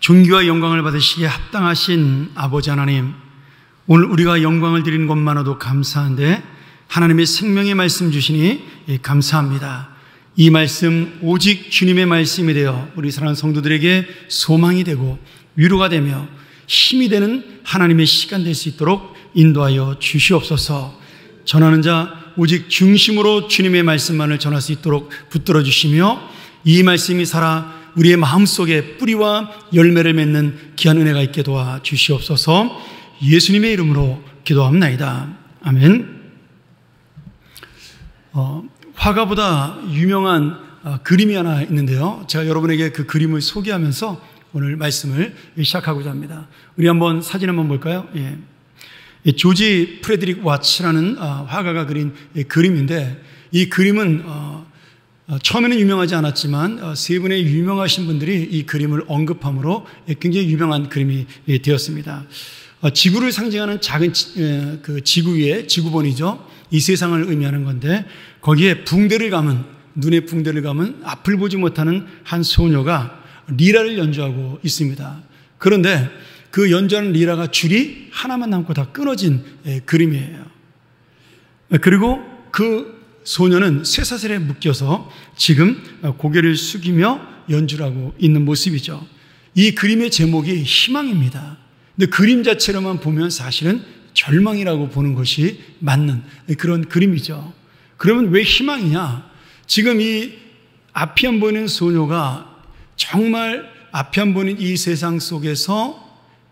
존귀와 영광을 받으시기에 합당하신 아버지 하나님, 오늘 우리가 영광을 드리는 것만으로도 감사한데 하나님의 생명의 말씀 주시니 감사합니다. 이 말씀 오직 주님의 말씀이 되어 우리 사랑하는 성도들에게 소망이 되고 위로가 되며 힘이 되는 하나님의 시간 될 수 있도록 인도하여 주시옵소서. 전하는 자 오직 중심으로 주님의 말씀만을 전할 수 있도록 붙들어 주시며 이 말씀이 살아 우리의 마음속에 뿌리와 열매를 맺는 귀한 은혜가 있게 도와 주시옵소서. 예수님의 이름으로 기도합나이다. 아멘. 화가보다 유명한 그림이 하나 있는데요, 제가 여러분에게 그 그림을 소개하면서 오늘 말씀을 시작하고자 합니다. 우리 한번 사진 한번 볼까요? 예. 조지 프레드릭 와츠라는 화가가 그린 그림인데, 이 그림은 처음에는 유명하지 않았지만 세 분의 유명하신 분들이 이 그림을 언급함으로 굉장히 유명한 그림이 되었습니다. 지구를 상징하는 작은 그 지구 위에 지구본이죠. 이 세상을 의미하는 건데, 거기에 붕대를 감은, 눈에 붕대를 감은 앞을 보지 못하는 한 소녀가 리라를 연주하고 있습니다. 그런데 그 연주하는 리라가 줄이 하나만 남고 다 끊어진 그림이에요. 그리고 그 소녀는 쇠사슬에 묶여서 지금 고개를 숙이며 연주를 하고 있는 모습이죠. 이 그림의 제목이 희망입니다. 근데 그림 자체로만 보면 사실은 절망이라고 보는 것이 맞는 그런 그림이죠. 그러면 왜 희망이냐? 지금 이 앞이 안 보이는 소녀가 정말 앞이 안 보이는 이 세상 속에서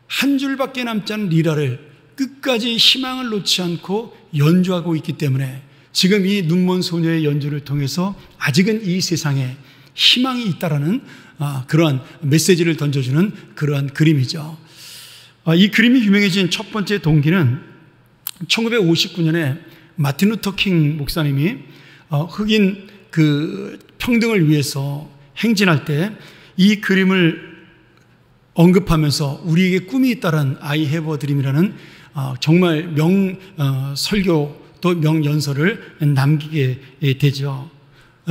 한 줄밖에 남지 않은 리라를 끝까지 희망을 놓지 않고 연주하고 있기 때문에 지금 이 눈먼 소녀의 연주를 통해서 아직은 이 세상에 희망이 있다라는 그러한 메시지를 던져주는 그러한 그림이죠. 이 그림이 유명해진 첫 번째 동기는 1959년에 마틴 루터 킹 목사님이 흑인 그 평등을 위해서 행진할 때 이 그림을 언급하면서 우리에게 꿈이 있다는 I have a dream이라는 정말 설교 또 명연설을 남기게 되죠.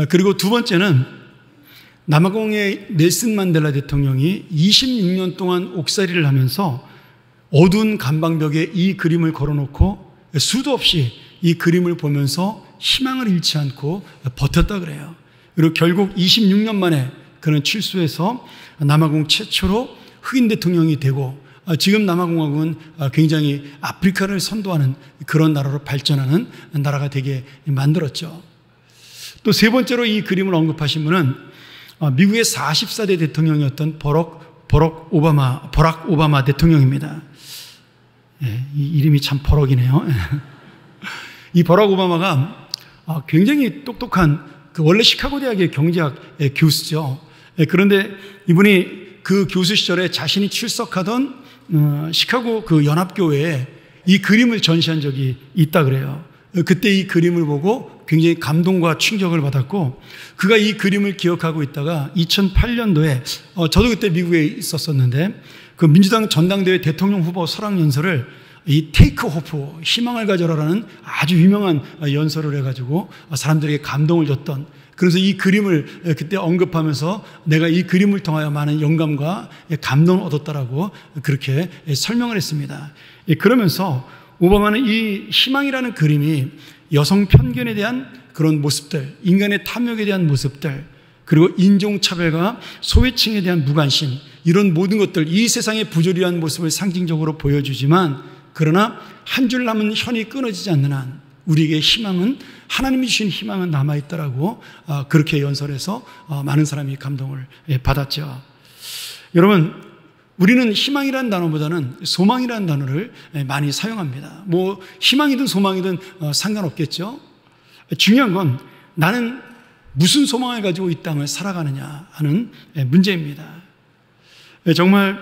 그리고 두 번째는 남아공의 넬슨 만델라 대통령이 26년 동안 옥살이를 하면서 어두운 감방벽에 이 그림을 걸어놓고 수도 없이 이 그림을 보면서 희망을 잃지 않고 버텼다 그래요. 그리고 결국 26년 만에 그는 출소해서 남아공 최초로 흑인 대통령이 되고 지금 남아공화국은 굉장히 아프리카를 선도하는 그런 나라로 발전하는 나라가 되게 만들었죠. 또 세 번째로 이 그림을 언급하신 분은 미국의 44대 대통령이었던 버락 오바마 대통령입니다. 예, 이 이름이 참 버럭이네요. 이 버락 오바마가 굉장히 똑똑한 원래 시카고 대학의 경제학 교수죠. 그런데 이분이 그 교수 시절에 자신이 출석하던 시카고 그 연합교회에 이 그림을 전시한 적이 있다 그래요. 그때 이 그림을 보고 굉장히 감동과 충격을 받았고, 그가 이 그림을 기억하고 있다가 2008년도에 저도 그때 미국에 있었었는데 그 민주당 전당대회 대통령 후보 설왕연설을 이 테이크 호프, 희망을 가져라라는 아주 유명한 연설을 해가지고 사람들에게 감동을 줬던, 그래서 이 그림을 그때 언급하면서 내가 이 그림을 통하여 많은 영감과 감동을 얻었다라고 그렇게 설명을 했습니다. 그러면서 오바마는 이 희망이라는 그림이 여성 편견에 대한 그런 모습들, 인간의 탐욕에 대한 모습들, 그리고 인종차별과 소외층에 대한 무관심, 이런 모든 것들, 이 세상의 부조리한 모습을 상징적으로 보여주지만, 그러나 한 줄 남은 현이 끊어지지 않는 한 우리에게 희망은, 하나님이 주신 희망은 남아있다라고 그렇게 연설해서 많은 사람이 감동을 받았죠. 여러분, 우리는 희망이라는 단어보다는 소망이라는 단어를 많이 사용합니다. 뭐 희망이든 소망이든 상관없겠죠. 중요한 건 나는 무슨 소망을 가지고 이 땅을 살아가느냐 하는 문제입니다. 정말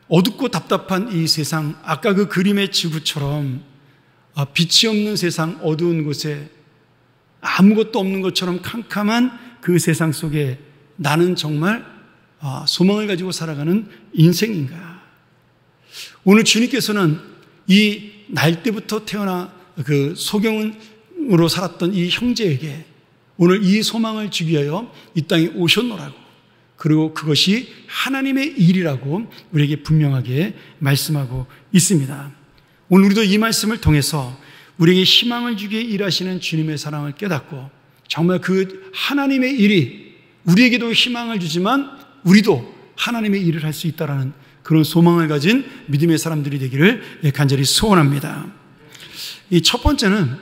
어둡고 답답한 이 세상, 아까 그 그림의 지구처럼 빛이 없는 세상, 어두운 곳에 아무것도 없는 것처럼 캄캄한 그 세상 속에 나는 정말 소망을 가지고 살아가는 인생인가? 오늘 주님께서는 이 날 때부터 태어나 그 소경으로 살았던 이 형제에게 오늘 이 소망을 주기 위하여 이 땅에 오셨노라고, 그리고 그것이 하나님의 일이라고 우리에게 분명하게 말씀하고 있습니다. 오늘 우리도 이 말씀을 통해서 우리에게 희망을 주기에 일하시는 주님의 사랑을 깨닫고 정말 그 하나님의 일이 우리에게도 희망을 주지만 우리도 하나님의 일을 할 수 있다는 그런 소망을 가진 믿음의 사람들이 되기를 간절히 소원합니다. 이 첫 번째는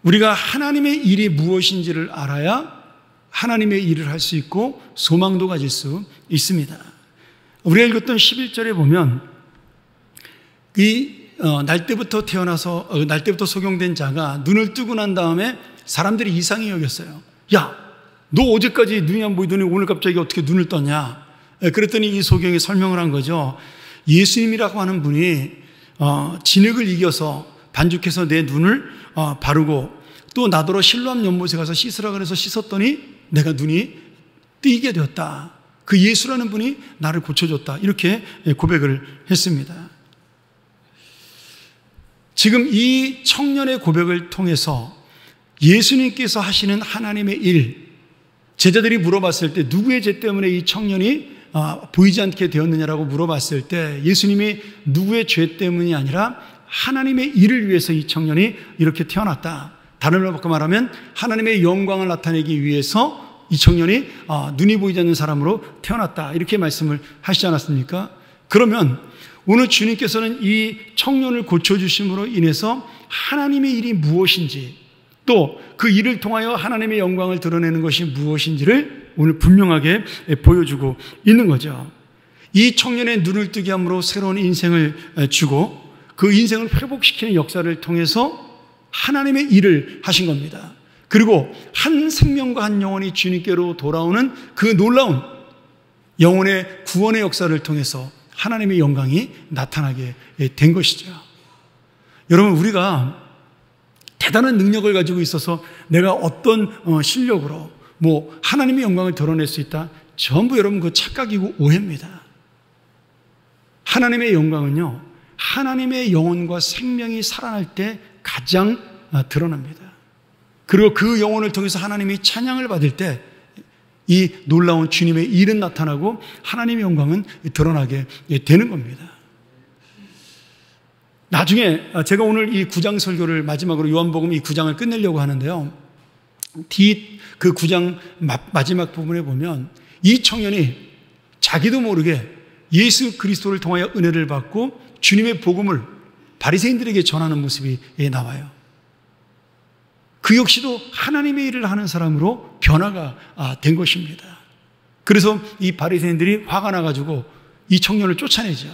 우리가 하나님의 일이 무엇인지를 알아야 하나님의 일을 할 수 있고 소망도 가질 수 있습니다. 우리가 읽었던 11절에 보면 날 때부터 태어나서 날 때부터 소경된 자가 눈을 뜨고 난 다음에 사람들이 이상히 여겼어요. 야, 너 어제까지 눈이 안 보이더니 오늘 갑자기 어떻게 눈을 떴냐? 그랬더니 이 소경이 설명을 한 거죠. 예수님이라고 하는 분이 진흙을 이겨서 반죽해서 내 눈을 바르고 또 나더러 실로암 연못에 가서 씻으라 그래서 씻었더니 내가 눈이 뜨이게 되었다. 그 예수라는 분이 나를 고쳐줬다. 이렇게 고백을 했습니다. 지금 이 청년의 고백을 통해서 예수님께서 하시는 하나님의 일, 제자들이 물어봤을 때 누구의 죄 때문에 이 청년이 보이지 않게 되었느냐라고 물어봤을 때 예수님이 누구의 죄 때문이 아니라 하나님의 일을 위해서 이 청년이 이렇게 태어났다. 다른 말로 말하면 하나님의 영광을 나타내기 위해서 이 청년이 눈이 보이지 않는 사람으로 태어났다. 이렇게 말씀을 하시지 않았습니까? 그러면 오늘 주님께서는 이 청년을 고쳐주심으로 인해서 하나님의 일이 무엇인지 또 그 일을 통하여 하나님의 영광을 드러내는 것이 무엇인지를 오늘 분명하게 보여주고 있는 거죠. 이 청년의 눈을 뜨게 함으로 새로운 인생을 주고 그 인생을 회복시키는 역사를 통해서 하나님의 일을 하신 겁니다. 그리고 한 생명과 한 영혼이 주님께로 돌아오는 그 놀라운 영혼의 구원의 역사를 통해서 하나님의 영광이 나타나게 된 것이죠. 여러분, 우리가 대단한 능력을 가지고 있어서 내가 어떤 실력으로 하나님의 영광을 드러낼 수 있다? 전부 여러분 그 착각이고 오해입니다. 하나님의 영광은요, 하나님의 영혼과 생명이 살아날 때 가장 드러납니다. 그리고 그 영혼을 통해서 하나님이 찬양을 받을 때 이 놀라운 주님의 일은 나타나고 하나님의 영광은 드러나게 되는 겁니다. 나중에 제가 오늘 이 9장 설교를 마지막으로 요한복음 이 9장을 끝내려고 하는데요. 그 9장 마지막 부분에 보면 이 청년이 자기도 모르게 예수 그리스도를 통하여 은혜를 받고 주님의 복음을 바리새인들에게 전하는 모습이 나와요. 그 역시도 하나님의 일을 하는 사람으로 변화가 된 것입니다. 그래서 이 바리새인들이 화가 나가지고 이 청년을 쫓아내죠.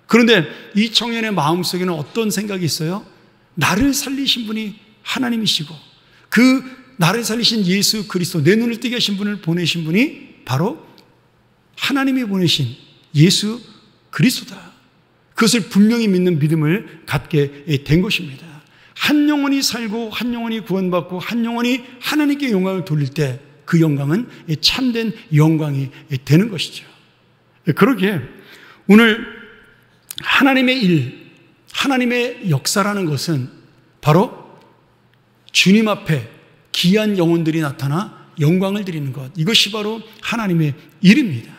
그런데 이 청년의 마음속에는 어떤 생각이 있어요? 나를 살리신 분이 하나님이시고 그 나를 살리신 예수 그리스도, 내 눈을 뜨게 하신 분을 보내신 분이 바로 하나님이 보내신 예수 그리스도다. 그것을 분명히 믿는 믿음을 갖게 된 것입니다. 한 영혼이 살고 한 영혼이 구원받고 한 영혼이 하나님께 영광을 돌릴 때 그 영광은 참된 영광이 되는 것이죠. 그러기에 오늘 하나님의 일, 하나님의 역사라는 것은 바로 주님 앞에 귀한 영혼들이 나타나 영광을 드리는 것, 이것이 바로 하나님의 일입니다.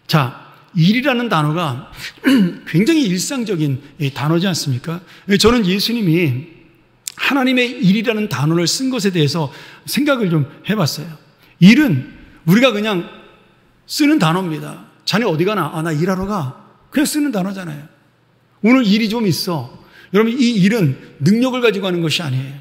자, 일이라는 단어가 굉장히 일상적인 단어지 않습니까? 저는 예수님이 하나님의 일이라는 단어를 쓴 것에 대해서 생각을 좀 해봤어요. 일은 우리가 그냥 쓰는 단어입니다. 자네 어디 가나? 나 일하러 가. 그냥 쓰는 단어잖아요. 오늘 일이 좀 있어. 여러분, 이 일은 능력을 가지고 하는 것이 아니에요.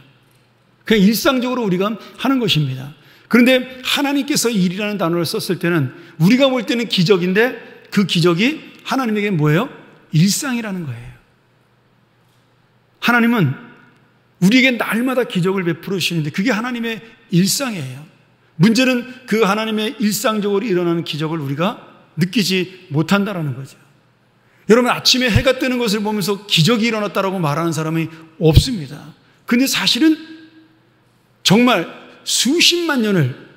그냥 일상적으로 우리가 하는 것입니다. 그런데 하나님께서 일이라는 단어를 썼을 때는 우리가 볼 때는 기적인데 그 기적이 하나님에게 뭐예요? 일상이라는 거예요. 하나님은 우리에게 날마다 기적을 베풀어 주시는데 그게 하나님의 일상이에요. 문제는 그 하나님의 일상적으로 일어나는 기적을 우리가 느끼지 못한다는 거죠. 여러분, 아침에 해가 뜨는 것을 보면서 기적이 일어났다고 말하는 사람이 없습니다. 그런데 사실은 정말 수십만 년을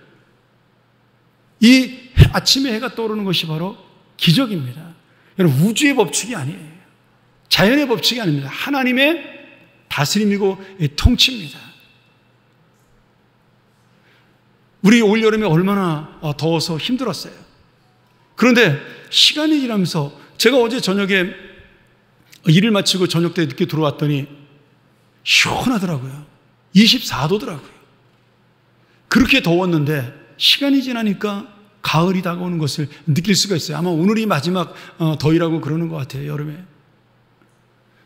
이 아침에 해가 떠오르는 것이 바로 기적입니다. 여러분, 우주의 법칙이 아니에요. 자연의 법칙이 아닙니다. 하나님의 다스림이고 통치입니다. 우리 올여름에 얼마나 더워서 힘들었어요. 그런데 시간이 지나면서 제가 어제 저녁에 일을 마치고 저녁 때 늦게 들어왔더니 시원하더라고요. 24도더라고요. 그렇게 더웠는데 시간이 지나니까 가을이 다가오는 것을 느낄 수가 있어요. 아마 오늘이 마지막 더위라고 그러는 것 같아요, 여름에.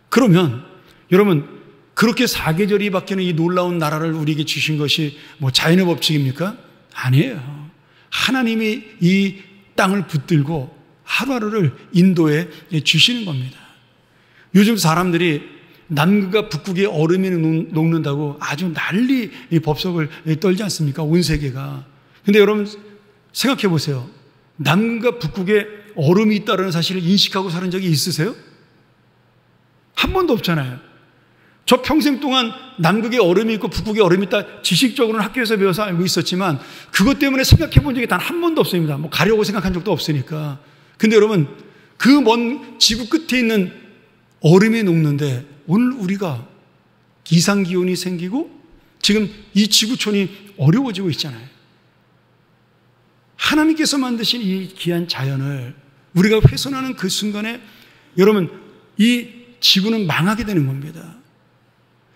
그러면 여러분, 그렇게 사계절이 바뀌는 이 놀라운 나라를 우리에게 주신 것이 뭐 자연의 법칙입니까? 아니에요. 하나님이 이 땅을 붙들고 하루하루를 인도해 주시는 겁니다. 요즘 사람들이 남극과 북극의 얼음이 녹는다고 아주 난리 법석을 떨지 않습니까? 온 세계가. 근데 여러분 생각해 보세요. 남극과 북극에 얼음이 있다는 사실을 인식하고 사는 적이 있으세요? 한 번도 없잖아요. 저 평생 동안 남극에 얼음이 있고 북극에 얼음이 있다 지식적으로는 학교에서 배워서 알고 있었지만 그것 때문에 생각해 본 적이 단 한 번도 없습니다. 뭐 가려고 생각한 적도 없으니까. 근데 여러분, 그 먼 지구 끝에 있는 얼음이 녹는데 오늘 우리가 이상기온이 생기고 지금 이 지구촌이 어려워지고 있잖아요. 하나님께서 만드신 이 귀한 자연을 우리가 훼손하는 그 순간에 여러분, 이 지구는 망하게 되는 겁니다.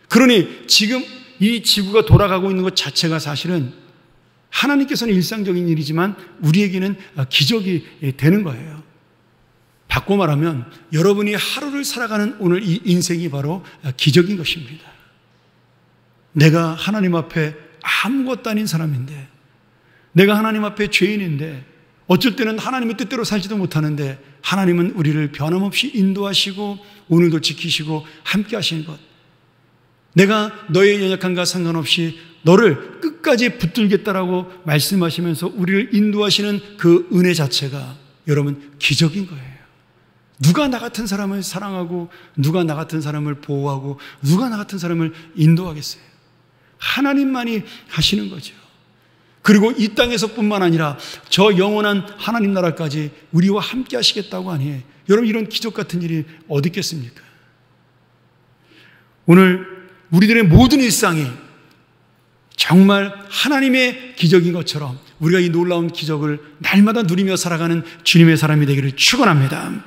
그러니 지금 이 지구가 돌아가고 있는 것 자체가 사실은 하나님께서는 일상적인 일이지만 우리에게는 기적이 되는 거예요. 바꿔 말하면 여러분이 하루를 살아가는 오늘 이 인생이 바로 기적인 것입니다. 내가 하나님 앞에 아무것도 아닌 사람인데, 내가 하나님 앞에 죄인인데, 어쩔 때는 하나님의 뜻대로 살지도 못하는데 하나님은 우리를 변함없이 인도하시고 오늘도 지키시고 함께 하시는 것. 내가 너의 연약함과 상관없이 너를 끝까지 붙들겠다라고 말씀하시면서 우리를 인도하시는 그 은혜 자체가 여러분 기적인 거예요. 누가 나 같은 사람을 사랑하고 누가 나 같은 사람을 보호하고 누가 나 같은 사람을 인도하겠어요? 하나님만이 하시는 거죠. 그리고 이 땅에서뿐만 아니라 저 영원한 하나님 나라까지 우리와 함께 하시겠다고 하니 여러분, 이런 기적 같은 일이 어디 있겠습니까? 오늘 우리들의 모든 일상이 정말 하나님의 기적인 것처럼 우리가 이 놀라운 기적을 날마다 누리며 살아가는 주님의 사람이 되기를 축원합니다.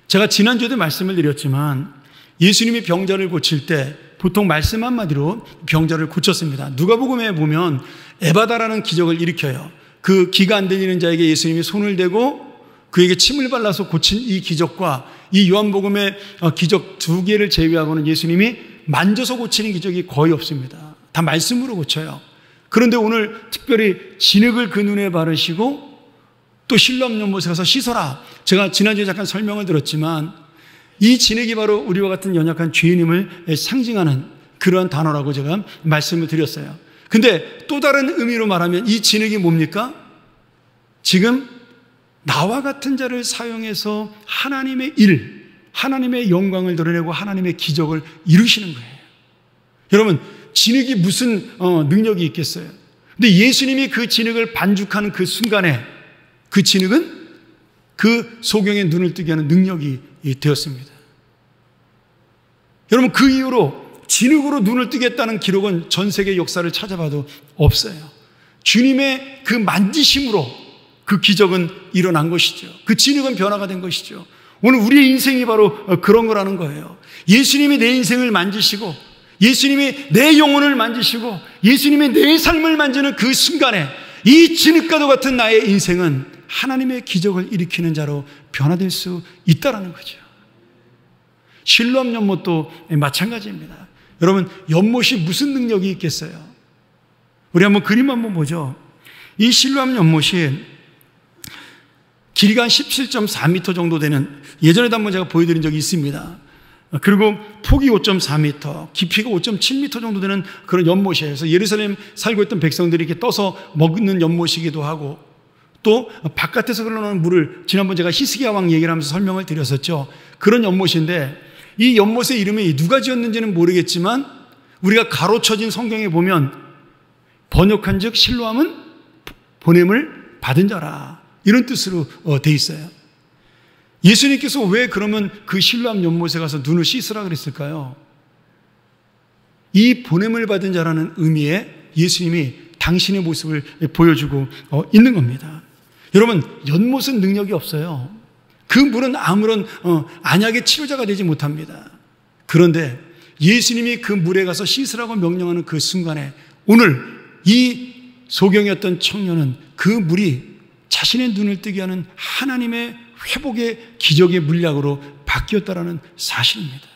제가 지난주에도 말씀을 드렸지만 예수님이 병자를 고칠 때 보통 말씀 한마디로 병자를 고쳤습니다. 누가복음에 보면 에바다라는 기적을 일으켜요. 그 기가 안 들리는 자에게 예수님이 손을 대고 그에게 침을 발라서 고친 이 기적과 이 요한복음의 기적 두 개를 제외하고는 예수님이 만져서 고치는 기적이 거의 없습니다. 다 말씀으로 고쳐요. 그런데 오늘 특별히 진흙을 그 눈에 바르시고 또 실로암 연못에 가서 씻어라. 제가 지난주에 잠깐 설명을 들었지만 이 진흙이 바로 우리와 같은 연약한 죄인임을 상징하는 그러한 단어라고 제가 말씀을 드렸어요. 근데 또 다른 의미로 말하면 이 진흙이 뭡니까? 지금 나와 같은 자를 사용해서 하나님의 일, 하나님의 영광을 드러내고 하나님의 기적을 이루시는 거예요. 여러분, 진흙이 무슨 능력이 있겠어요? 근데 예수님이 그 진흙을 반죽하는 그 순간에 그 진흙은 그 소경의 눈을 뜨게 하는 능력이 되었습니다. 여러분, 그 이후로 진흙으로 눈을 뜨겠다는 기록은 전 세계 역사를 찾아봐도 없어요. 주님의 그 만지심으로 그 기적은 일어난 것이죠. 그 진흙은 변화가 된 것이죠. 오늘 우리의 인생이 바로 그런 거라는 거예요. 예수님이 내 인생을 만지시고 예수님이 내 영혼을 만지시고 예수님이 내 삶을 만지는 그 순간에 이 진흙과도 같은 나의 인생은 하나님의 기적을 일으키는 자로 변화될 수 있다는 거죠. 실로암 연못도 마찬가지입니다. 여러분, 연못이 무슨 능력이 있겠어요? 우리 한번 그림 한번 보죠. 이 실로암 연못이 길이가 17.4m 정도 되는, 예전에도 한번 제가 보여드린 적이 있습니다. 그리고 폭이 5.4m, 깊이가 5.7m 정도 되는 그런 연못이에요. 그래서 예루살렘 살고 있던 백성들이 이렇게 떠서 먹는 연못이기도 하고, 또 바깥에서 흘러나오는 물을 지난번 제가 히스기야 왕 얘기를 하면서 설명을 드렸었죠. 그런 연못인데 이 연못의 이름이 누가 지었는지는 모르겠지만 우리가 가로쳐진 성경에 보면 번역한 즉 실로암은 보냄을 받은 자라, 이런 뜻으로 돼 있어요. 예수님께서 왜 그러면 그 실로암 연못에 가서 눈을 씻으라 그랬을까요? 이 보냄을 받은 자라는 의미에 예수님이 당신의 모습을 보여주고 있는 겁니다. 여러분, 연못은 능력이 없어요. 그 물은 아무런 안약의 치료자가 되지 못합니다. 그런데 예수님이 그 물에 가서 씻으라고 명령하는 그 순간에 오늘 이 소경이었던 청년은 그 물이 자신의 눈을 뜨게 하는 하나님의 회복의 기적의 물약으로 바뀌었다라는 사실입니다.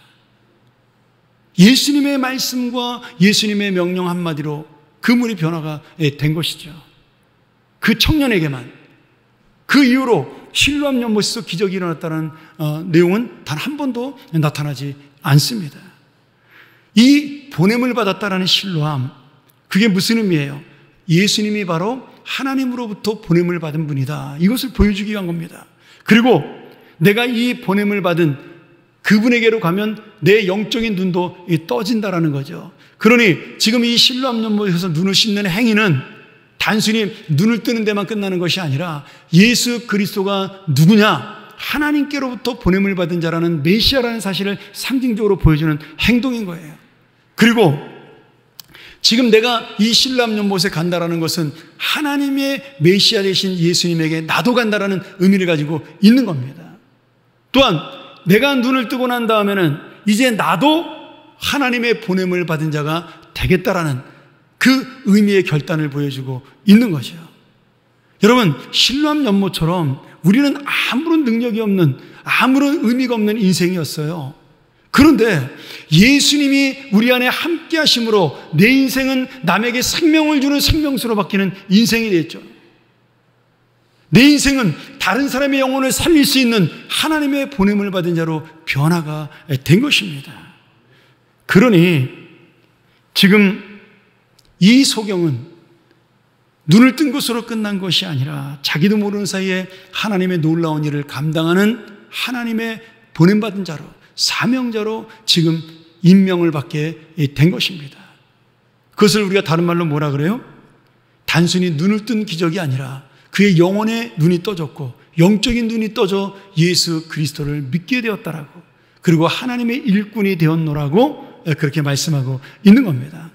예수님의 말씀과 예수님의 명령 한마디로 그 물이 변화가 된 것이죠. 그 청년에게만. 그 이후로 실로암 연못에서 기적이 일어났다는 내용은 단 한 번도 나타나지 않습니다. 이 보냄을 받았다라는 실로암, 그게 무슨 의미예요? 예수님이 바로 하나님으로부터 보냄을 받은 분이다. 이것을 보여주기 위한 겁니다. 그리고 내가 이 보냄을 받은 그분에게로 가면 내 영적인 눈도 떠진다라는 거죠. 그러니 지금 이 실로암 연못에서 눈을 씻는 행위는 단순히 눈을 뜨는 데만 끝나는 것이 아니라 예수 그리스도가 누구냐? 하나님께로부터 보냄을 받은 자라는 메시아라는 사실을 상징적으로 보여주는 행동인 거예요. 그리고 지금 내가 이 실로암 연못에 간다라는 것은 하나님의 메시아 되신 예수님에게 나도 간다라는 의미를 가지고 있는 겁니다. 또한 내가 눈을 뜨고 난 다음에는 이제 나도 하나님의 보냄을 받은 자가 되겠다라는 그 의미의 결단을 보여주고 있는 거죠. 여러분, 실로암 연못처럼 우리는 아무런 능력이 없는, 아무런 의미가 없는 인생이었어요. 그런데 예수님이 우리 안에 함께 하심으로 내 인생은 남에게 생명을 주는 생명수로 바뀌는 인생이 됐죠. 내 인생은 다른 사람의 영혼을 살릴 수 있는 하나님의 보냄을 받은 자로 변화가 된 것입니다. 그러니 지금 이 소경은 눈을 뜬 것으로 끝난 것이 아니라 자기도 모르는 사이에 하나님의 놀라운 일을 감당하는 하나님의 보냄받은 자로, 사명자로 지금 임명을 받게 된 것입니다. 그것을 우리가 다른 말로 뭐라 그래요? 단순히 눈을 뜬 기적이 아니라 그의 영혼의 눈이 떠졌고 영적인 눈이 떠져 예수 그리스도를 믿게 되었다라고, 그리고 하나님의 일꾼이 되었노라고 그렇게 말씀하고 있는 겁니다.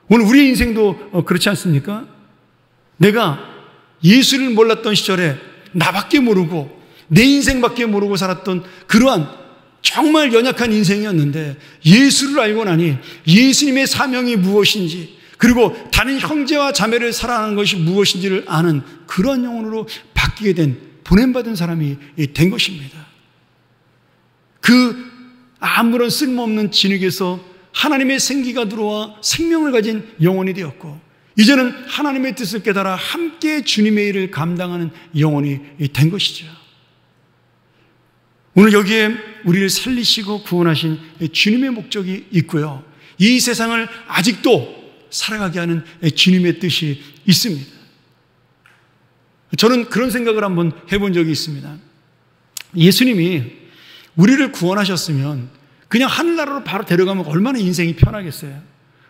오늘 우리의 인생도 그렇지 않습니까? 내가 예수를 몰랐던 시절에 나밖에 모르고 내 인생밖에 모르고 살았던 그러한 정말 연약한 인생이었는데 예수를 알고 나니 예수님의 사명이 무엇인지, 그리고 다른 형제와 자매를 사랑하는 것이 무엇인지를 아는 그런 영혼으로 바뀌게 된, 보냄받은 사람이 된 것입니다. 그 아무런 쓸모없는 진흙에서 하나님의 생기가 들어와 생명을 가진 영혼이 되었고, 이제는 하나님의 뜻을 깨달아 함께 주님의 일을 감당하는 영혼이 된 것이죠. 오늘 여기에 우리를 살리시고 구원하신 주님의 목적이 있고요, 이 세상을 아직도 살아가게 하는 주님의 뜻이 있습니다. 저는 그런 생각을 한번 해본 적이 있습니다. 예수님이 우리를 구원하셨으면 그냥 하늘나라로 바로 데려가면 얼마나 인생이 편하겠어요.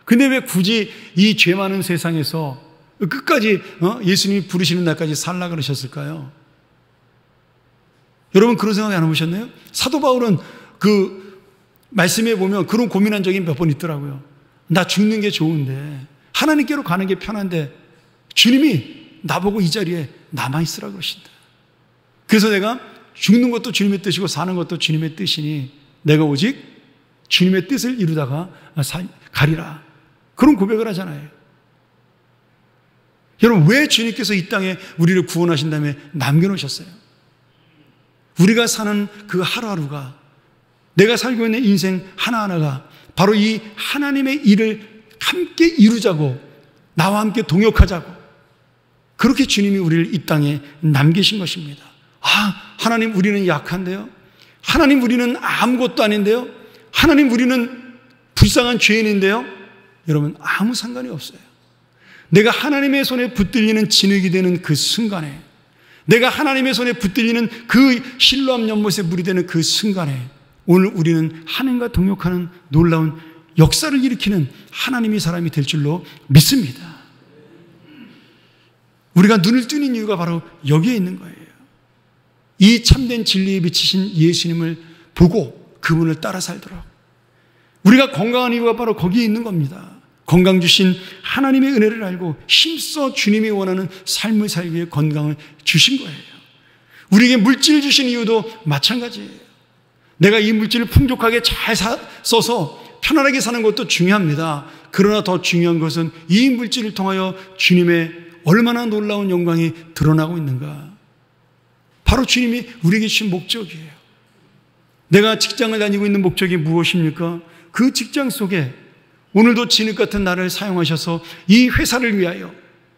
근데 왜 굳이 이 죄 많은 세상에서 끝까지 예수님이 부르시는 날까지 살라 그러셨을까요? 여러분, 그런 생각 안 해보셨나요? 사도 바울은 그 말씀에 보면 그런 고민한 적이 몇 번 있더라고요. 나 죽는 게 좋은데, 하나님께로 가는 게 편한데 주님이 나보고 이 자리에 남아있으라 그러신다. 그래서 내가 죽는 것도 주님의 뜻이고 사는 것도 주님의 뜻이니 내가 오직 주님의 뜻을 이루다가 가리라, 그런 고백을 하잖아요. 여러분, 왜 주님께서 이 땅에 우리를 구원하신 다음에 남겨놓으셨어요? 우리가 사는 그 하루하루가, 내가 살고 있는 인생 하나하나가 바로 이 하나님의 일을 함께 이루자고, 나와 함께 동역하자고, 그렇게 주님이 우리를 이 땅에 남기신 것입니다. 하나님, 우리는 약한데요? 하나님, 우리는 아무것도 아닌데요? 하나님, 우리는 불쌍한 죄인인데요? 여러분, 아무 상관이 없어요. 내가 하나님의 손에 붙들리는 진흙이 되는 그 순간에, 내가 하나님의 손에 붙들리는 그 실로암 연못에 물이 되는 그 순간에 오늘 우리는 하나님과 동역하는 놀라운 역사를 일으키는 하나님의 사람이 될 줄로 믿습니다. 우리가 눈을 뜨는 이유가 바로 여기에 있는 거예요. 이 참된 진리에 비치신 예수님을 보고 그분을 따라 살도록. 우리가 건강한 이유가 바로 거기에 있는 겁니다. 건강 주신 하나님의 은혜를 알고 힘써 주님이 원하는 삶을 살기 위해 건강을 주신 거예요. 우리에게 물질을 주신 이유도 마찬가지예요. 내가 이 물질을 풍족하게 잘 써서 편안하게 사는 것도 중요합니다. 그러나 더 중요한 것은 이 물질을 통하여 주님의 얼마나 놀라운 영광이 드러나고 있는가. 바로 주님이 우리에게 주신 목적이에요. 내가 직장을 다니고 있는 목적이 무엇입니까? 그 직장 속에 오늘도 진흙 같은 나를 사용하셔서 이 회사를 위하여,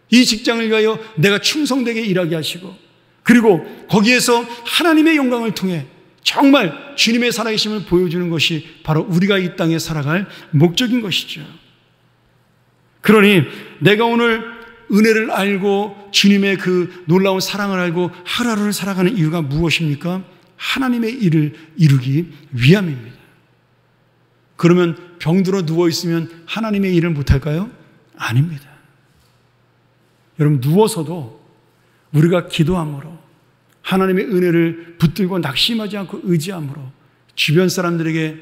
이 직장을 위하여 내가 충성되게 일하게 하시고, 그리고 거기에서 하나님의 영광을 통해 정말 주님의 살아계심을 보여주는 것이 바로 우리가 이 땅에 살아갈 목적인 것이죠. 그러니 내가 오늘 은혜를 알고 주님의 그 놀라운 사랑을 알고 하루하루를 살아가는 이유가 무엇입니까? 하나님의 일을 이루기 위함입니다. 그러면 병들어 누워있으면 하나님의 일을 못할까요? 아닙니다. 여러분, 누워서도 우리가 기도함으로 하나님의 은혜를 붙들고 낙심하지 않고 의지함으로 주변 사람들에게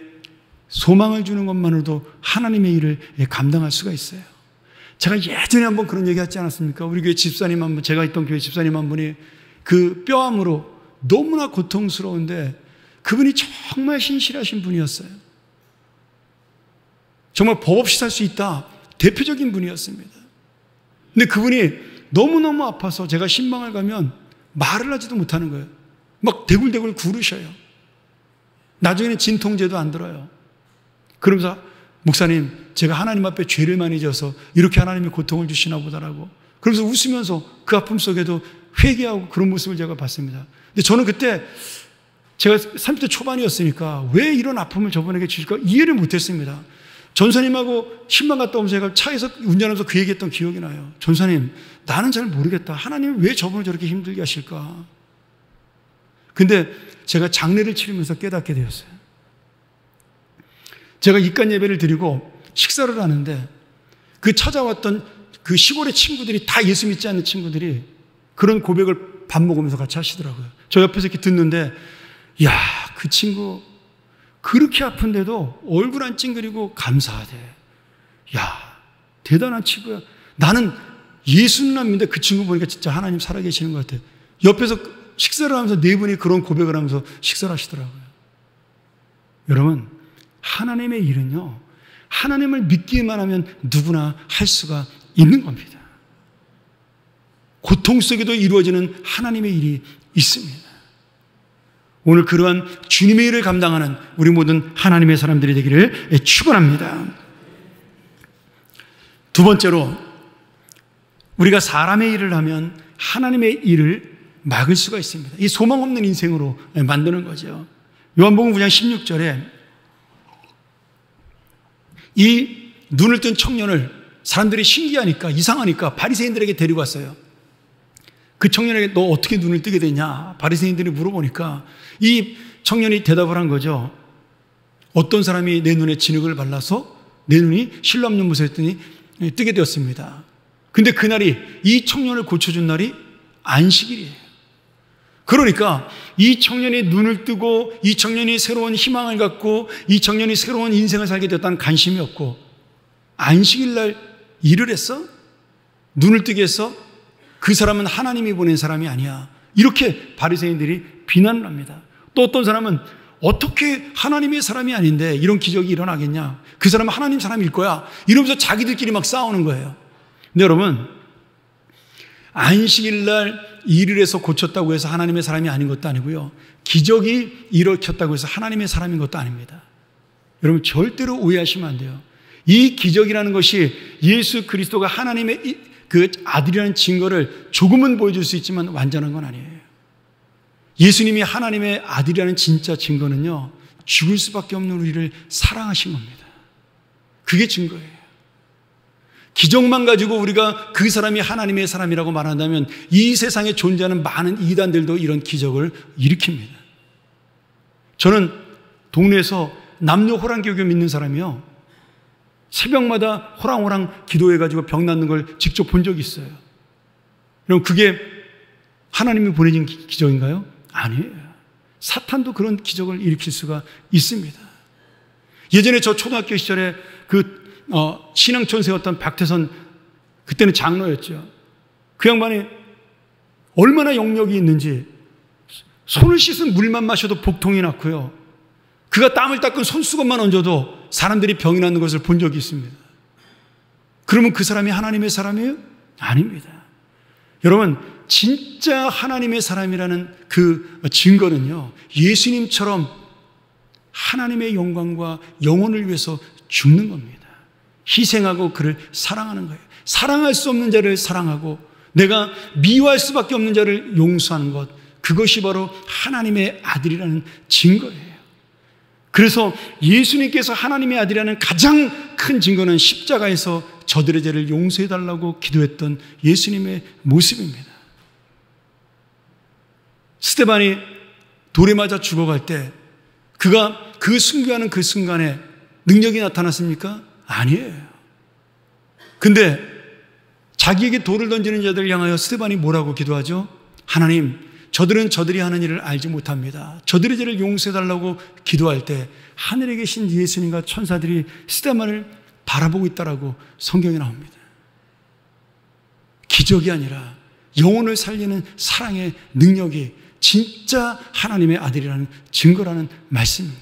소망을 주는 것만으로도 하나님의 일을 감당할 수가 있어요. 제가 예전에 한번 그런 얘기 하지 않았습니까? 우리 교회 집사님 한 분, 제가 있던 교회 집사님 한 분이 그 뼈암으로 너무나 고통스러운데 그분이 정말 신실하신 분이었어요. 정말 법 없이 살 수 있다. 대표적인 분이었습니다. 근데 그분이 너무너무 아파서 제가 신방을 가면 말을 하지도 못하는 거예요. 막 대굴대굴 구르셔요. 나중에는 진통제도 안 들어요. 그러면서 목사님, 제가 하나님 앞에 죄를 많이 져서 이렇게 하나님이 고통을 주시나 보다라고. 그러면서 웃으면서 그 아픔 속에도 회개하고 그런 모습을 제가 봤습니다. 근데 저는 그때 제가 30대 초반이었으니까 왜 이런 아픔을 저분에게 주실까 이해를 못했습니다. 전사님하고 신방 갔다 오면서 제가 차에서 운전하면서 그 얘기했던 기억이 나요. 전사님, 나는 잘 모르겠다. 하나님은 왜 저분을 저렇게 힘들게 하실까? 근데 제가 장례를 치르면서 깨닫게 되었어요. 제가 입간 예배를 드리고 식사를 하는데 그 찾아왔던 그 시골의 친구들이 다 예수 믿지 않는 친구들이 그런 고백을 밥 먹으면서 같이 하시더라고요. 저 옆에서 이렇게 듣는데, 야, 그 친구 그렇게 아픈데도 얼굴 안 찡그리고 감사하대. 야, 대단한 친구야. 나는 예수는 안 믿는데 그 친구 보니까 진짜 하나님 살아계시는 것 같아. 옆에서 식사를 하면서 네 분이 그런 고백을 하면서 식사를 하시더라고요. 여러분, 하나님의 일은요, 하나님을 믿기만 하면 누구나 할 수가 있는 겁니다. 고통 속에도 이루어지는 하나님의 일이 있습니다. 오늘 그러한 주님의 일을 감당하는 우리 모든 하나님의 사람들이 되기를 축원합니다. 두 번째로, 우리가 사람의 일을 하면 하나님의 일을 막을 수가 있습니다. 이 소망 없는 인생으로 만드는 거죠. 요한복음 9장 16절에 이 눈을 뜬 청년을 사람들이 신기하니까, 이상하니까 바리새인들에게 데리고 왔어요. 그 청년에게 너 어떻게 눈을 뜨게 됐냐? 바리새인들이 물어보니까 이 청년이 대답을 한 거죠. 어떤 사람이 내 눈에 진흙을 발라서 내 눈이 실로암염 무서웠더니 뜨게 되었습니다. 근데 그날이, 이 청년을 고쳐준 날이 안식일이에요. 그러니까 이 청년이 눈을 뜨고 이 청년이 새로운 희망을 갖고 이 청년이 새로운 인생을 살게 되었다는 관심이 없고, 안식일 날 일을 했어? 눈을 뜨게 했어? 그 사람은 하나님이 보낸 사람이 아니야. 이렇게 바리새인들이 비난을 합니다. 또 어떤 사람은 어떻게 하나님의 사람이 아닌데 이런 기적이 일어나겠냐? 그 사람은 하나님 사람일 거야. 이러면서 자기들끼리 막 싸우는 거예요. 근데 여러분, 안식일 날 일을 해서 고쳤다고 해서 하나님의 사람이 아닌 것도 아니고요. 기적이 일으켰다고 해서 하나님의 사람인 것도 아닙니다. 여러분, 절대로 오해하시면 안 돼요. 이 기적이라는 것이 예수 그리스도가 하나님의 그 아들이라는 증거를 조금은 보여줄 수 있지만 완전한 건 아니에요. 예수님이 하나님의 아들이라는 진짜 증거는요, 죽을 수밖에 없는 우리를 사랑하신 겁니다. 그게 증거예요. 기적만 가지고 우리가 그 사람이 하나님의 사람이라고 말한다면 이 세상에 존재하는 많은 이단들도 이런 기적을 일으킵니다. 저는 동네에서 남녀 호랑교교 믿는 사람이요, 새벽마다 호랑호랑 기도해가지고 병 낫는 걸 직접 본 적이 있어요. 그럼 그게 하나님이 보내준 기적인가요? 아니에요. 사탄도 그런 기적을 일으킬 수가 있습니다. 예전에 저 초등학교 시절에 그 신앙촌 세웠던 박태선, 그때는 장로였죠. 그 양반이 얼마나 영역이 있는지 손을 씻은 물만 마셔도 복통이 났고요. 그가 땀을 닦은 손수건만 얹어도 사람들이 병이 낫는 것을 본 적이 있습니다. 그러면 그 사람이 하나님의 사람이에요? 아닙니다. 여러분, 진짜 하나님의 사람이라는 그 증거는요, 예수님처럼 하나님의 영광과 영혼을 위해서 죽는 겁니다. 희생하고 그를 사랑하는 거예요. 사랑할 수 없는 자를 사랑하고 내가 미워할 수밖에 없는 자를 용서하는 것, 그것이 바로 하나님의 아들이라는 증거예요. 그래서 예수님께서 하나님의 아들이라는 가장 큰 증거는 십자가에서 저들의 죄를 용서해달라고 기도했던 예수님의 모습입니다. 스데반이 돌에 맞아 죽어갈 때 그가 그 순교하는 그 순간에 능력이 나타났습니까? 아니에요. 근데 자기에게 돌을 던지는 자들을 향하여 스데반이 뭐라고 기도하죠? 하나님, 저들은 저들이 하는 일을 알지 못합니다. 저들의 죄를 용서해달라고 기도할 때 하늘에 계신 예수님과 천사들이 스데반을 바라보고 있다라고 성경에 나옵니다. 기적이 아니라 영혼을 살리는 사랑의 능력이 진짜 하나님의 아들이라는 증거라는 말씀입니다.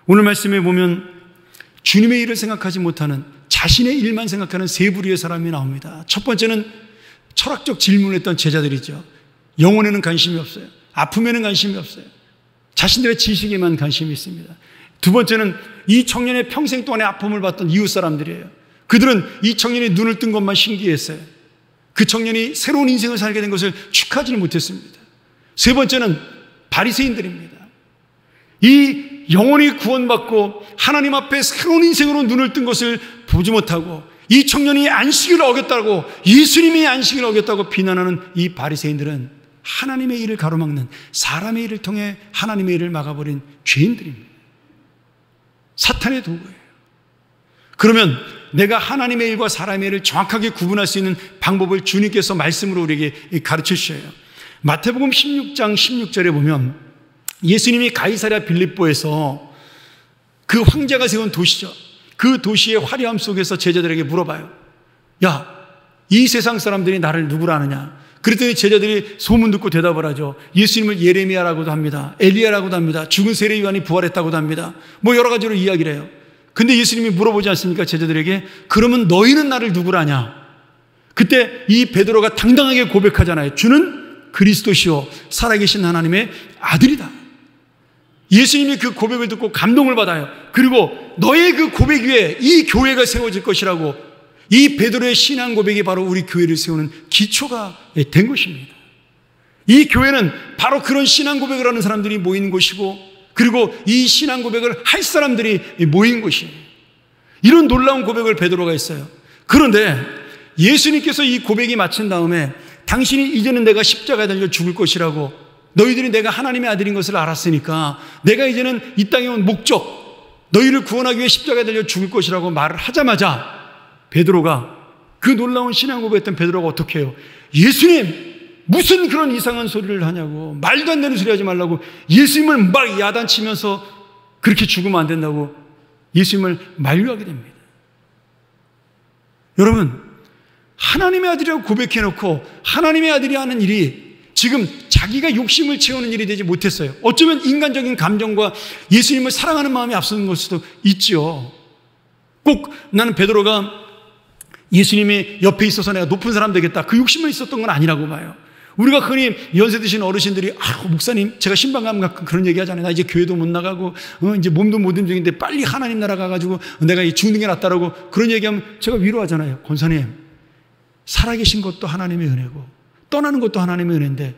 오늘 말씀에 보면 주님의 일을 생각하지 못하는, 자신의 일만 생각하는 세 부류의 사람이 나옵니다. 첫 번째는 철학적 질문을 했던 제자들이죠. 영혼에는 관심이 없어요. 아픔에는 관심이 없어요. 자신들의 지식에만 관심이 있습니다. 두 번째는 이 청년의 평생 동안의 아픔을 받던 이웃 사람들이에요. 그들은 이 청년이 눈을 뜬 것만 신기했어요. 그 청년이 새로운 인생을 살게 된 것을 축하하지는 못했습니다. 세 번째는 바리새인들입니다. 이 영혼이 구원받고 하나님 앞에 새로운 인생으로 눈을 뜬 것을 보지 못하고 이 청년이 안식을 어겼다고, 예수님이 안식을 어겼다고 비난하는 이 바리새인들은 하나님의 일을 가로막는, 사람의 일을 통해 하나님의 일을 막아버린 죄인들입니다. 사탄의 도구예요. 그러면 내가 하나님의 일과 사람의 일을 정확하게 구분할 수 있는 방법을 주님께서 말씀으로 우리에게 가르쳐 주셔요. 마태복음 16장 16절에 보면 예수님이 가이사랴 빌립보에서 그 황제가 세운 도시죠. 그 도시의 화려함 속에서 제자들에게 물어봐요. 야, 이 세상 사람들이 나를 누구라 하느냐? 그랬더니 제자들이 소문 듣고 대답을 하죠. 예수님을 예레미야라고도 합니다. 엘리야라고도 합니다. 죽은 세례 요한이 부활했다고도 합니다. 뭐 여러 가지로 이야기를 해요. 근데 예수님이 물어보지 않습니까? 제자들에게. 그러면 너희는 나를 누구라 하냐? 그때 이 베드로가 당당하게 고백하잖아요. 주는 그리스도시요 살아계신 하나님의 아들이다. 예수님이 그 고백을 듣고 감동을 받아요. 그리고 너의 그 고백 위에 이 교회가 세워질 것이라고, 이 베드로의 신앙 고백이 바로 우리 교회를 세우는 기초가 된 것입니다. 이 교회는 바로 그런 신앙 고백을 하는 사람들이 모인 곳이고, 그리고 이 신앙 고백을 할 사람들이 모인 곳이에요. 이런 놀라운 고백을 베드로가 했어요. 그런데 예수님께서 이 고백이 마친 다음에 당신이 이제는 내가 십자가에 달려 죽을 것이라고, 너희들이 내가 하나님의 아들인 것을 알았으니까 내가 이제는 이 땅에 온 목적, 너희를 구원하기 위해 십자가에 달려 죽을 것이라고 말을 하자마자 베드로가, 그 놀라운 신앙 고백했던 베드로가 어떻게 해요? 예수님, 무슨 그런 이상한 소리를 하냐고, 말도 안 되는 소리 하지 말라고, 예수님을 막 야단치면서 그렇게 죽으면 안 된다고 예수님을 만류하게 됩니다. 여러분, 하나님의 아들이라고 고백해놓고 하나님의 아들이 하는 일이 지금 자기가 욕심을 채우는 일이 되지 못했어요. 어쩌면 인간적인 감정과 예수님을 사랑하는 마음이 앞서는 걸 수도 있죠. 꼭 나는 베드로가 예수님이 옆에 있어서 내가 높은 사람 되겠다, 그 욕심만 있었던 건 아니라고 봐요. 우리가 흔히 연세 드신 어르신들이, 목사님, 제가 신방감 가끔 그런 얘기 하잖아요. 나 이제 교회도 못 나가고 이제 몸도 못 움직이는데 빨리 하나님 나라 가가지고 내가 죽는 게 낫다라고 그런 얘기하면 제가 위로하잖아요. 권사님, 살아계신 것도 하나님의 은혜고 떠나는 것도 하나님의 은혜인데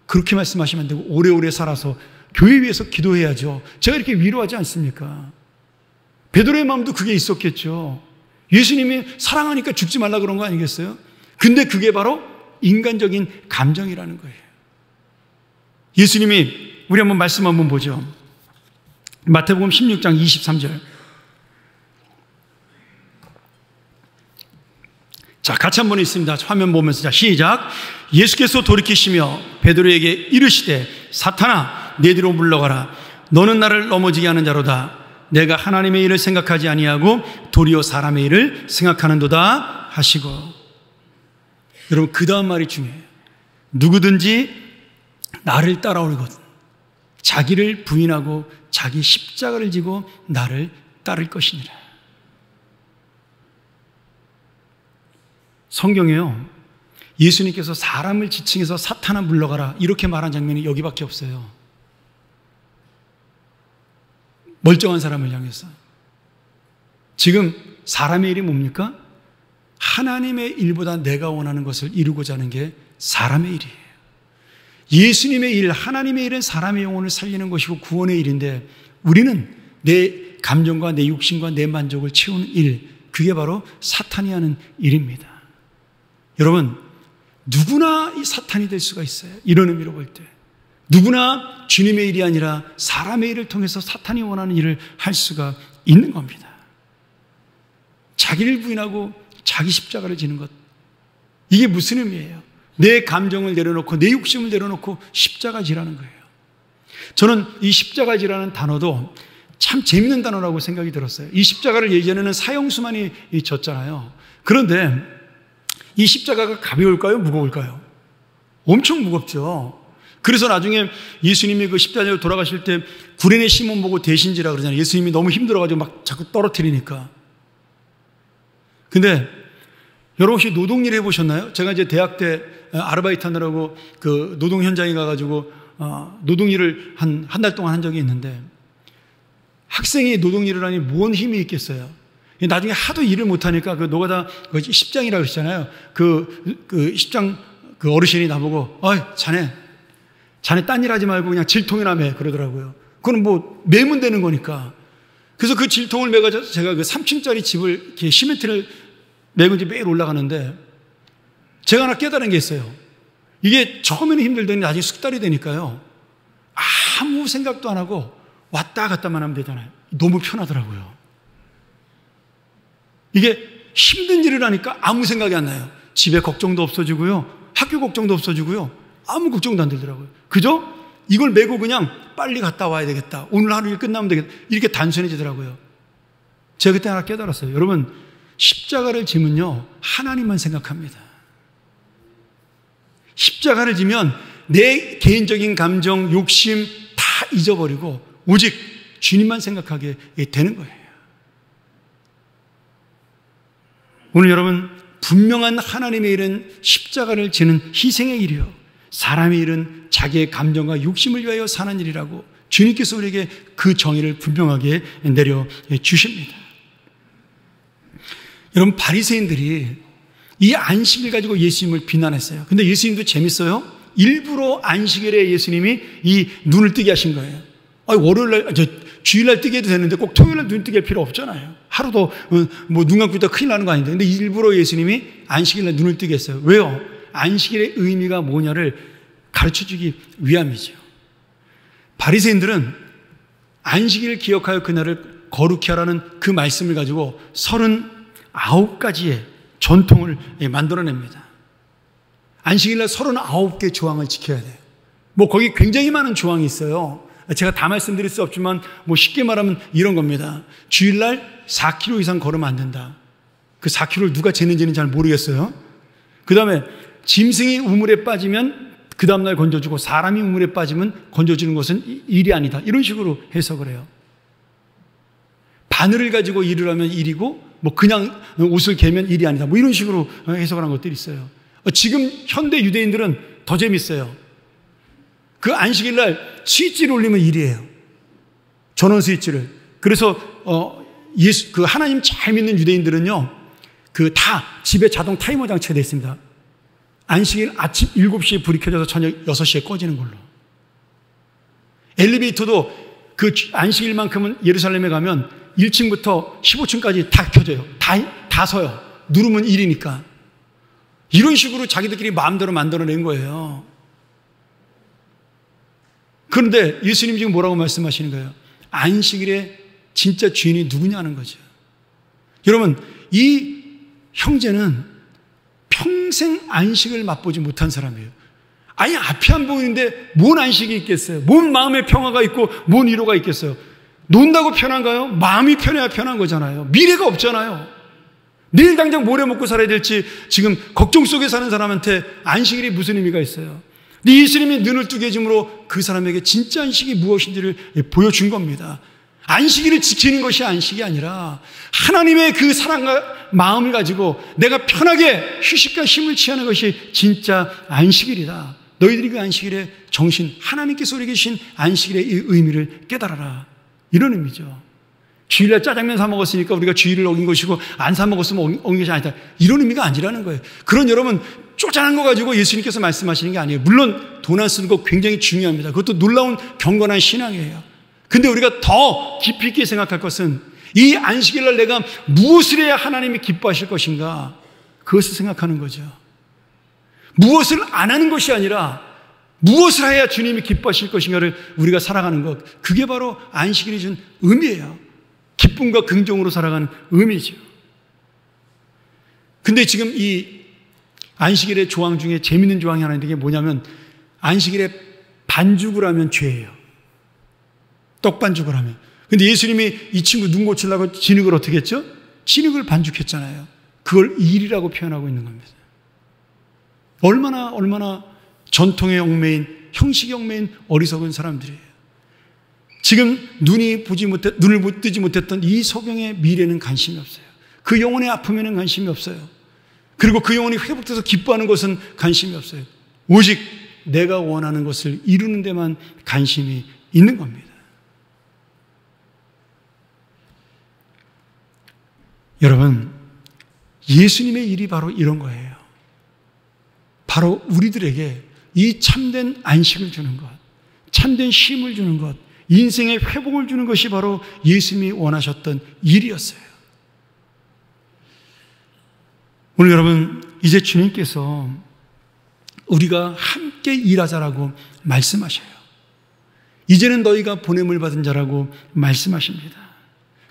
그렇게 말씀하시면 안 되고 오래오래 살아서 교회 위해서 기도해야죠. 제가 이렇게 위로하지 않습니까? 베드로의 마음도 그게 있었겠죠. 예수님이 사랑하니까 죽지 말라 그런 거 아니겠어요? 근데 그게 바로 인간적인 감정이라는 거예요. 예수님이, 우리 한번 말씀 한번 보죠. 마태복음 16장 23절. 자, 같이 한번 있습니다. 화면 보면서. 자, 시작. 예수께서 돌이키시며 베드로에게 이르시되, 사탄아, 내 뒤로 물러가라. 너는 나를 넘어지게 하는 자로다. 내가 하나님의 일을 생각하지 아니하고 도리어 사람의 일을 생각하는도다 하시고. 여러분, 그 다음 말이 중요해요. 누구든지 나를 따라오거든 자기를 부인하고 자기 십자가를 지고 나를 따를 것이니라. 성경에요, 예수님께서 사람을 지칭해서 사탄아 물러가라 이렇게 말한 장면이 여기밖에 없어요. 멀쩡한 사람을 향해서. 지금 사람의 일이 뭡니까? 하나님의 일보다 내가 원하는 것을 이루고자 하는 게 사람의 일이에요. 예수님의 일, 하나님의 일은 사람의 영혼을 살리는 것이고 구원의 일인데, 우리는 내 감정과 내 욕심과 내 만족을 채우는 일, 그게 바로 사탄이 하는 일입니다. 여러분, 누구나 이 사탄이 될 수가 있어요. 이런 의미로 볼 때 누구나 주님의 일이 아니라 사람의 일을 통해서 사탄이 원하는 일을 할 수가 있는 겁니다. 자기를 부인하고 자기 십자가를 지는 것, 이게 무슨 의미예요? 내 감정을 내려놓고 내 욕심을 내려놓고 십자가 지라는 거예요. 저는 이 십자가 지라는 단어도 참 재밌는 단어라고 생각이 들었어요. 이 십자가를 예전에는 사형수만이 졌잖아요. 그런데 이 십자가가 가벼울까요? 무거울까요? 엄청 무겁죠. 그래서 나중에 예수님이 그 십자가로 돌아가실 때 구레네 시몬 보고 대신지라 그러잖아요. 예수님이 너무 힘들어가지고 막 자꾸 떨어뜨리니까. 근데 여러분 혹시 노동일 해보셨나요? 제가 이제 대학 때 아르바이트 하느라고 그 노동 현장에 가가지고 노동일을 한 달 동안 한 적이 있는데, 학생이 노동일을 하니 뭔 힘이 있겠어요? 나중에 하도 일을 못하니까 그 노가다 그 십장이라고 그러잖아요. 그 십장 그 어르신이 나보고, 자네 딴 일 하지 말고 그냥 질통이나 매 그러더라고요. 그건 뭐 매면 되는 거니까. 그래서 그 질통을 매가지고 제가 그 3층짜리 집을 이렇게 시멘트를 매고 이제 매일 올라가는데, 제가 하나 깨달은 게 있어요. 이게 처음에는 힘들더니 나중에 숙달이 되니까요, 아무 생각도 안 하고 왔다 갔다만 하면 되잖아요. 너무 편하더라고요. 이게 힘든 일을 하니까 아무 생각이 안 나요. 집에 걱정도 없어지고요, 학교 걱정도 없어지고요, 아무 걱정도 안 들더라고요. 그죠? 이걸 메고 그냥 빨리 갔다 와야 되겠다, 오늘 하루 일 끝나면 되겠다, 이렇게 단순해지더라고요. 제가 그때 하나 깨달았어요. 여러분, 십자가를 지면요, 하나님만 생각합니다. 십자가를 지면 내 개인적인 감정, 욕심 다 잊어버리고 오직 주님만 생각하게 되는 거예요. 오늘 여러분, 분명한 하나님의 일은 십자가를 지는 희생의 일이요, 사람의 일은 자기의 감정과 욕심을 위하여 사는 일이라고 주님께서 우리에게 그 정의를 분명하게 내려주십니다. 여러분, 바리새인들이 이 안식일 가지고 예수님을 비난했어요. 근데 예수님도 재밌어요. 일부러 안식일에 예수님이 이 눈을 뜨게 하신 거예요. 월요일날, 주일날 뜨게 해도 되는데 꼭 토요일날 눈 뜨게 할 필요 없잖아요. 하루도 뭐 눈 감고 있다가 큰일 나는 거 아닌데. 근데 일부러 예수님이 안식일날 눈을 뜨게 했어요. 왜요? 안식일의 의미가 뭐냐를 가르쳐주기 위함이죠. 바리새인들은 안식일을 기억하여 그날을 거룩히 하라는 그 말씀을 가지고 39가지의 전통을 만들어냅니다. 안식일날 39개 조항을 지켜야 돼요. 뭐 거기 굉장히 많은 조항이 있어요. 제가 다 말씀드릴 수 없지만 뭐 쉽게 말하면 이런 겁니다. 주일날 4km 이상 걸으면 안 된다. 그 4km를 누가 재는지는 잘 모르겠어요. 그 다음에 짐승이 우물에 빠지면 그 다음날 건져주고, 사람이 우물에 빠지면 건져주는 것은 일이 아니다, 이런 식으로 해석을 해요. 바늘을 가지고 일을 하면 일이고, 뭐 그냥 옷을 개면 일이 아니다, 뭐 이런 식으로 해석을 한 것들이 있어요. 지금 현대 유대인들은 더 재밌어요. 그 안식일날 스위치를 올리면 일이에요. 전원 스위치를. 그래서 그 하나님 잘 믿는 유대인들은요, 그 다 집에 자동 타이머 장치가 되어 있습니다. 안식일 아침 7시에 불이 켜져서 저녁 6시에 꺼지는 걸로. 엘리베이터도 그 안식일만큼은 예루살렘에 가면 1층부터 15층까지 다 켜져요. 다 서요. 누르면 1이니까. 이런 식으로 자기들끼리 마음대로 만들어낸 거예요. 그런데 예수님 지금 뭐라고 말씀하시는 거예요? 안식일의 진짜 주인이 누구냐는 거죠. 여러분, 이 형제는 평생 안식을 맛보지 못한 사람이에요. 아예 앞이 안 보이는데 뭔 안식이 있겠어요? 뭔 마음의 평화가 있고 뭔 위로가 있겠어요? 논다고 편한가요? 마음이 편해야 편한 거잖아요. 미래가 없잖아요. 내일 당장 뭘 해 먹고 살아야 될지 지금 걱정 속에 사는 사람한테 안식일이 무슨 의미가 있어요? 근데 예수님이 눈을 뜨게 해줌으로 그 사람에게 진짜 안식이 무엇인지를 보여준 겁니다. 안식일을 지키는 것이 안식이 아니라 하나님의 그 사랑과 마음을 가지고 내가 편하게 휴식과 쉼을 취하는 것이 진짜 안식일이다. 너희들이 그 안식일의 정신, 하나님께서 우리에게 주신 안식일의 이 의미를 깨달아라. 이런 의미죠. 주일날 짜장면 사 먹었으니까 우리가 주일을 어긴 것이고 안 사 먹었으면 어긴 것이 아니다. 이런 의미가 아니라는 거예요. 그런 여러분 쪼잔한 거 가지고 예수님께서 말씀하시는 게 아니에요. 물론 돈 안 쓰는 거 굉장히 중요합니다. 그것도 놀라운 경건한 신앙이에요. 근데 우리가 더 깊이 있게 생각할 것은 이 안식일날 내가 무엇을 해야 하나님이 기뻐하실 것인가, 그것을 생각하는 거죠. 무엇을 안 하는 것이 아니라 무엇을 해야 주님이 기뻐하실 것인가를 우리가 살아가는 것, 그게 바로 안식일이 준 의미예요. 기쁨과 긍정으로 살아가는 의미죠. 근데 지금 이 안식일의 조항 중에 재밌는 조항이 하나 있는 게 뭐냐면, 안식일에 반죽을 하면 죄예요. 떡반죽을 하면. 근데 예수님이 이 친구 눈 고치려고 진흙을 어떻게 했죠? 진흙을 반죽했잖아요. 그걸 일이라고 표현하고 있는 겁니다. 얼마나 전통에 얽매인, 형식에 얽매인 어리석은 사람들이에요. 지금 눈을 뜨지 못했던 이 소경의 미래는 관심이 없어요. 그 영혼의 아픔에는 관심이 없어요. 그리고 그 영혼이 회복돼서 기뻐하는 것은 관심이 없어요. 오직 내가 원하는 것을 이루는 데만 관심이 있는 겁니다. 여러분, 예수님의 일이 바로 이런 거예요. 바로 우리들에게 이 참된 안식을 주는 것, 참된 쉼을 주는 것, 인생의 회복을 주는 것이 바로 예수님이 원하셨던 일이었어요. 오늘 여러분, 이제 주님께서 우리가 함께 일하자라고 말씀하셔요. 이제는 너희가 보냄을 받은 자라고 말씀하십니다.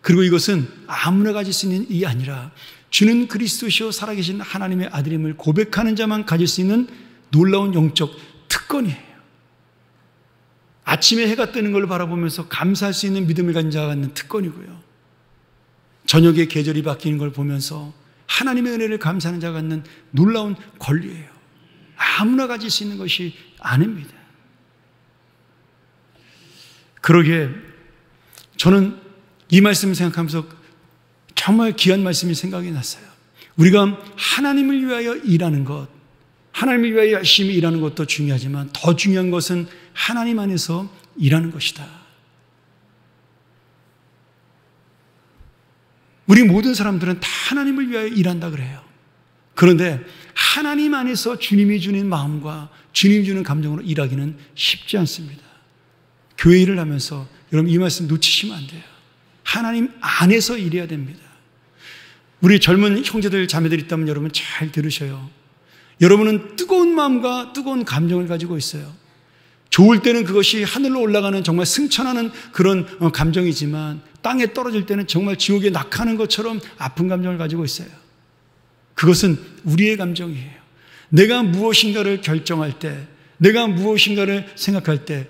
그리고 이것은 아무나 가질 수 있는 일이 아니라 주는 그리스도시요 살아계신 하나님의 아들임을 고백하는 자만 가질 수 있는 놀라운 영적 특권이에요. 아침에 해가 뜨는 걸 바라보면서 감사할 수 있는 믿음을 가진 자가 갖는 특권이고요. 저녁에 계절이 바뀌는 걸 보면서 하나님의 은혜를 감사하는 자가 갖는 놀라운 권리예요. 아무나 가질 수 있는 것이 아닙니다. 그러기에 저는 이 말씀을 생각하면서 정말 귀한 말씀이 생각이 났어요. 우리가 하나님을 위하여 일하는 것, 하나님을 위하여 열심히 일하는 것도 중요하지만 더 중요한 것은 하나님 안에서 일하는 것이다. 우리 모든 사람들은 다 하나님을 위하여 일한다 그래요. 그런데 하나님 안에서 주님이 주는 마음과 주님이 주는 감정으로 일하기는 쉽지 않습니다. 교회 일을 하면서 여러분 이 말씀 놓치시면 안 돼요. 하나님 안에서 일해야 됩니다. 우리 젊은 형제들 자매들 있다면 여러분 잘 들으셔요. 여러분은 뜨거운 마음과 뜨거운 감정을 가지고 있어요. 좋을 때는 그것이 하늘로 올라가는 정말 승천하는 그런 감정이지만 땅에 떨어질 때는 정말 지옥에 낙하는 것처럼 아픈 감정을 가지고 있어요. 그것은 우리의 감정이에요. 내가 무엇인가를 결정할 때, 내가 무엇인가를 생각할 때,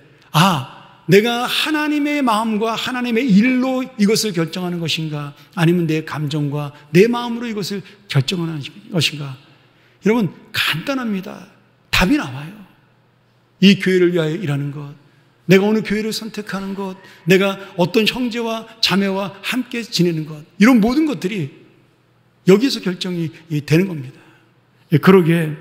내가 하나님의 마음과 하나님의 일로 이것을 결정하는 것인가, 아니면 내 감정과 내 마음으로 이것을 결정하는 것인가. 여러분 간단합니다. 답이 나와요. 이 교회를 위하여 일하는 것, 내가 어느 교회를 선택하는 것, 내가 어떤 형제와 자매와 함께 지내는 것, 이런 모든 것들이 여기서 결정이 되는 겁니다. 그러기에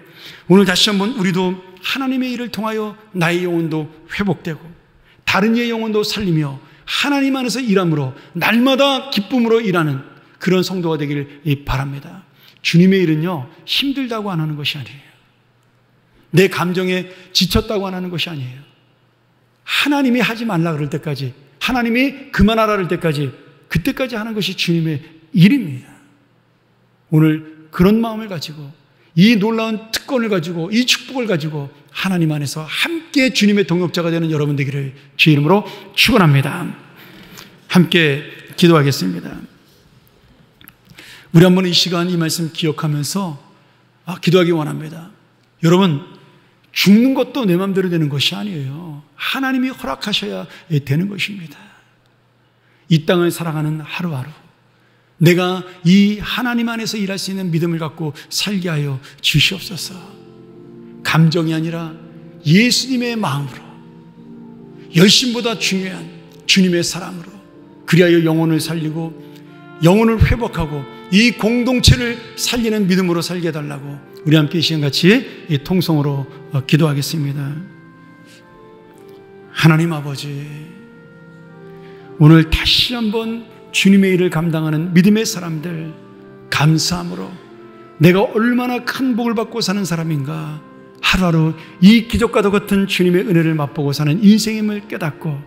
오늘 다시 한번 우리도 하나님의 일을 통하여 나의 영혼도 회복되고 다른 이의 영혼도 살리며 하나님 안에서 일함으로 날마다 기쁨으로 일하는 그런 성도가 되기를 바랍니다. 주님의 일은요, 힘들다고 안 하는 것이 아니에요. 내 감정에 지쳤다고 안 하는 것이 아니에요. 하나님이 하지 말라 그럴 때까지, 하나님이 그만하라 그럴 때까지, 그때까지 하는 것이 주님의 일입니다. 오늘 그런 마음을 가지고, 이 놀라운 특권을 가지고, 이 축복을 가지고 하나님 안에서 함께 주님의 동역자가 되는 여러분 되기를 주의 이름으로 축원합니다. 함께 기도하겠습니다. 우리 한번 이 시간 이 말씀 기억하면서 기도하기 원합니다. 여러분, 죽는 것도 내 마음대로 되는 것이 아니에요. 하나님이 허락하셔야 되는 것입니다. 이 땅을 살아가는 하루하루 내가 이 하나님 안에서 일할 수 있는 믿음을 갖고 살게 하여 주시옵소서. 감정이 아니라 예수님의 마음으로, 열심보다 중요한 주님의 사랑으로, 그리하여 영혼을 살리고 영혼을 회복하고 이 공동체를 살리는 믿음으로 살게 해달라고 우리 함께 이 시간 같이 이 통성으로 기도하겠습니다. 하나님 아버지, 오늘 다시 한번 주님의 일을 감당하는 믿음의 사람들 감사함으로 내가 얼마나 큰 복을 받고 사는 사람인가, 하루하루 이 기적과도 같은 주님의 은혜를 맛보고 사는 인생임을 깨닫고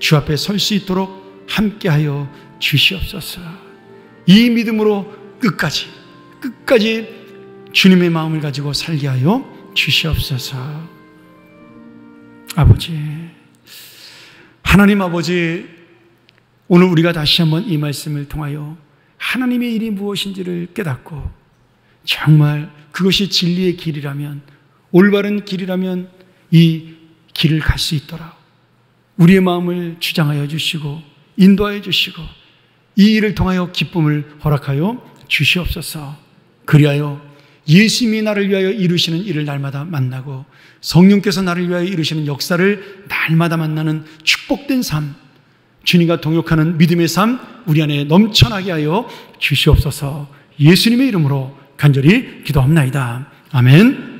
주 앞에 설 수 있도록 함께하여 주시옵소서. 이 믿음으로 끝까지 주님의 마음을 가지고 살게 하여 주시옵소서. 아버지, 하나님 아버지, 오늘 우리가 다시 한번 이 말씀을 통하여 하나님의 일이 무엇인지를 깨닫고 정말 그것이 진리의 길이라면, 올바른 길이라면 이 길을 갈 수 있도록 우리의 마음을 주장하여 주시고 인도하여 주시고 이 일을 통하여 기쁨을 허락하여 주시옵소서. 그리하여 예수님이 나를 위하여 이루시는 일을 날마다 만나고 성령께서 나를 위하여 이루시는 역사를 날마다 만나는 축복된 삶, 주님과 동역하는 믿음의 삶 우리 안에 넘쳐나게 하여 주시옵소서. 예수님의 이름으로 간절히 기도합나이다. 아멘.